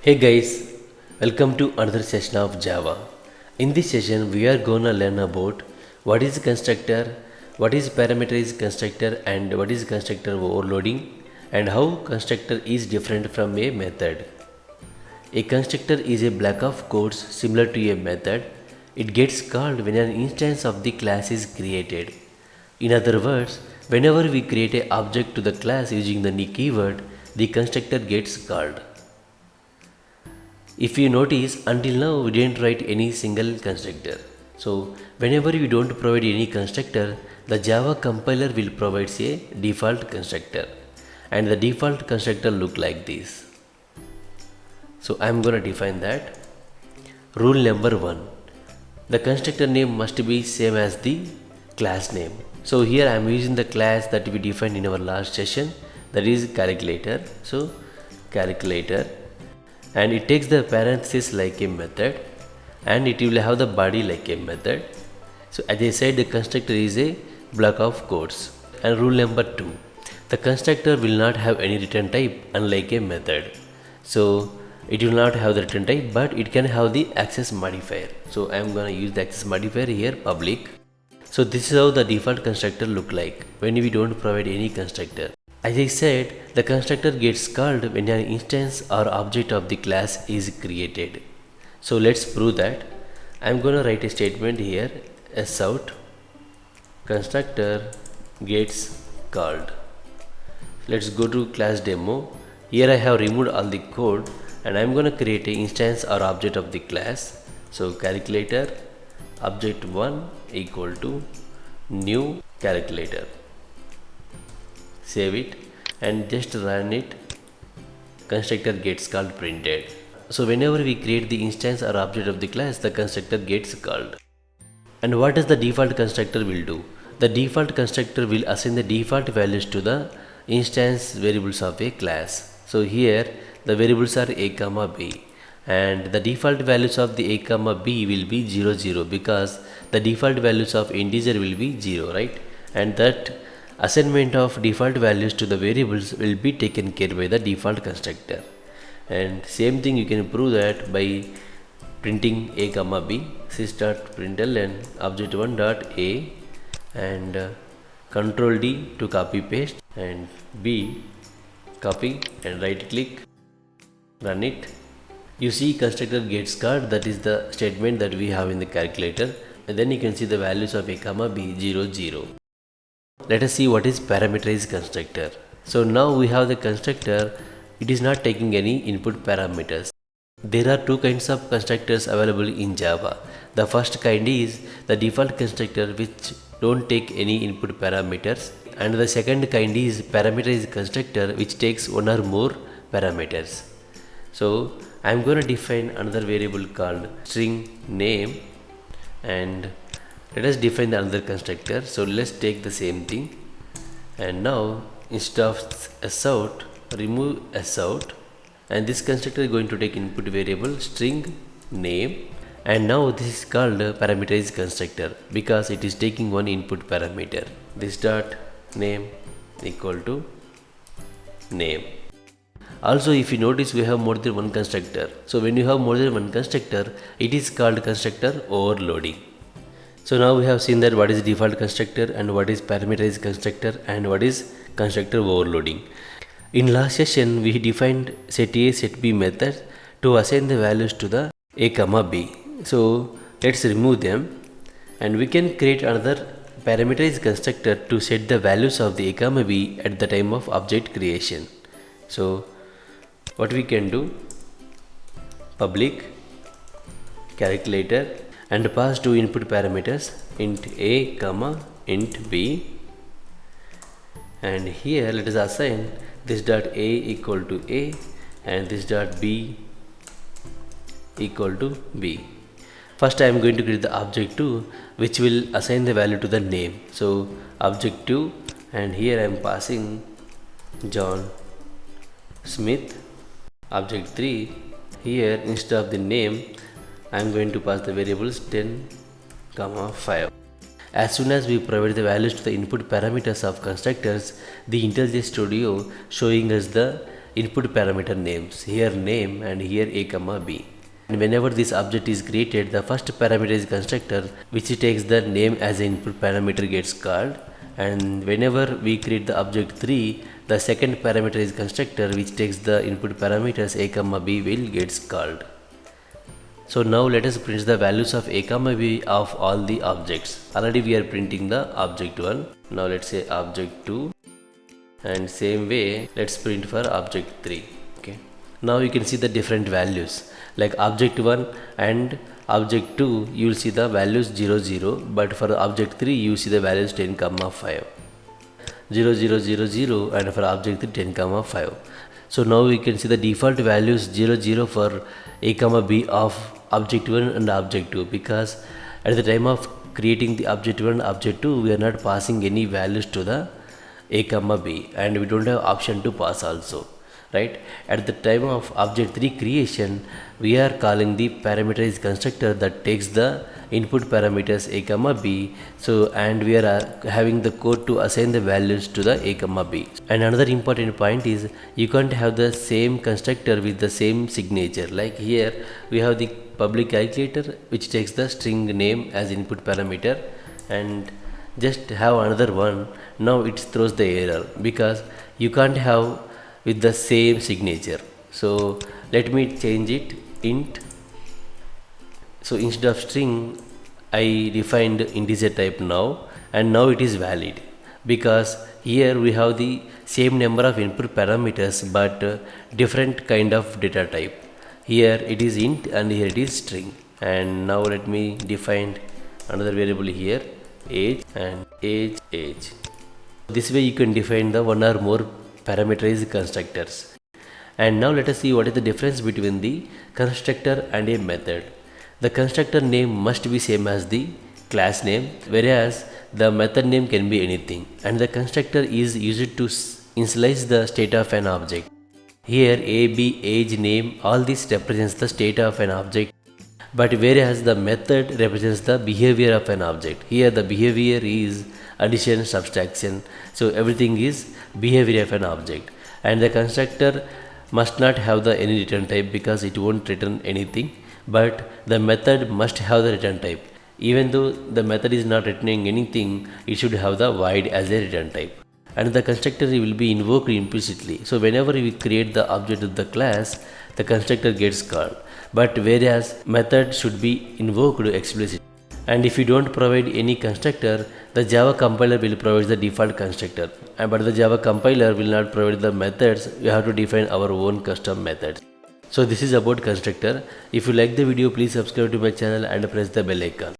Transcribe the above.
Hey guys, welcome to another session of Java. In this session, we are gonna learn about what is constructor, what is parameterized constructor, and what is constructor overloading, and how constructor is different from a method. A constructor is a block of codes similar to a method. It gets called when an instance of the class is created. In other words, whenever we create an object to the class using the keyword, the constructor gets called. If you notice, until now we didn't write any single constructor. So whenever you don't provide any constructor, the Java compiler will provide a default constructor, and the default constructor look like this. So I'm gonna define that. Rule number 1. The constructor name must be same as the class name. So here I'm using the class that we defined in our last session, that is calculator. So calculator, and it takes the parenthesis like a method, and it will have the body like a method. So as I said, the constructor is a block of codes. And rule number 2, the constructor will not have any return type unlike a method. So it will not have the return type, but it can have the access modifier. So I am gonna use the access modifier here, public. So this is how the default constructor look like when we don't provide any constructor. As I said, the constructor gets called when an instance or object of the class is created. So let's prove that. I'm gonna write a statement here, sout constructor gets called. Let's go to class demo. Here I have removed all the code, and I'm gonna create an instance or object of the class. So calculator object1 equal to new calculator. Save it and just run it. Constructor gets called printed. So whenever we create the instance or object of the class, the constructor gets called. And what does the default constructor will do? The default constructor will assign the default values to the instance variables of a class. So here the variables are a comma b, and the default values of the a comma b will be 0 0, because the default values of integer will be 0, right? And that assignment of default values to the variables will be taken care by the default constructor. And same thing you can prove that by printing a comma b, sys.println object1 dot a, and control D to copy paste, and b copy and right click, run it. You see constructor gets called. That is the statement that we have in the calculator, and then you can see the values of a comma b 0 0. Let us see what is parameterized constructor. So now we have the constructor. It is not taking any input parameters. There are two kinds of constructors available in Java. The first kind is the default constructor, which don't take any input parameters, and the second kind is parameterized constructor, which takes one or more parameters. So I am going to define another variable called string name, and let us define the another constructor. So let's take the same thing, and now instead of sout, remove sout, and this constructor is going to take input variable string name. And now this is called parameterized constructor because it is taking one input parameter. This dot name equal to name. Also, if you notice, we have more than one constructor. So when you have more than one constructor, it is called constructor overloading. So now we have seen that what is default constructor and what is parameterized constructor and what is constructor overloading. In last session, we defined set A, set B methods to assign the values to the a comma b. So let's remove them, and we can create another parameterized constructor to set the values of the a comma b at the time of object creation. So what we can do, public calculator, and pass two input parameters, int a comma int b, and here let us assign this dot a equal to a and this dot b equal to b. First I am going to create the object 2, which will assign the value to the name. So object 2, and here I am passing John Smith. Object 3, here instead of the name I am going to pass the variables 10, 5. As soon as we provide the values to the input parameters of constructors, the IntelliJ Studio showing us the input parameter names, here name and here a comma b. And whenever this object is created, the first parameter is constructor which takes the name as an input parameter gets called, and whenever we create the object 3, the second parameter is constructor which takes the input parameters a comma b will gets called. So now let us print the values of a comma b of all the objects. Already we are printing the object 1. Now let's say object 2, and same way let's print for object 3. Okay. Now you can see the different values, like object 1 and object 2 you will see the values 0 0, but for object 3 you see the values 10 comma 5, 0 0 0 0, and for object 3 10 comma 5. So now we can see the default values 0 0 for a comma b of object 1 and object 2, because at the time of creating the object 1 and object 2 we are not passing any values to the a comma b, and we don't have option to pass also, right? At the time of object 3 creation we are calling the parameterized constructor that takes the input parameters a comma b. So and we are having the code to assign the values to the a comma b. And another important point is you can't have the same constructor with the same signature. Like here we have the public calculator which takes the string name as input parameter, and just have another one. Now it throws the error because you can't have with the same signature. So let me change it int. So instead of string I defined integer type now, and now it is valid because here we have the same number of input parameters but different kind of data type. Here it is int and here it is string. And now let me define another variable here, age and age. This way you can define the one or more parameterized constructors. And now let us see what is the difference between the constructor and a method. The constructor name must be same as the class name, whereas the method name can be anything, and the constructor is used to initialize the state of an object. Here a, b, age, name, all this represents the state of an object, but whereas the method represents the behavior of an object. Here the behavior is addition, subtraction, so everything is behavior of an object. And the constructor must not have the any return type because it won't return anything, but the method must have the return type. Even though the method is not returning anything, it should have the void as a return type. And the constructor will be invoked implicitly. So whenever we create the object of the class, the constructor gets called, but whereas method should be invoked explicitly. And if you don't provide any constructor, the Java compiler will provide the default constructor, but the Java compiler will not provide the methods. We have to define our own custom methods. So this is about constructor. If you like the video, please subscribe to my channel and press the bell icon.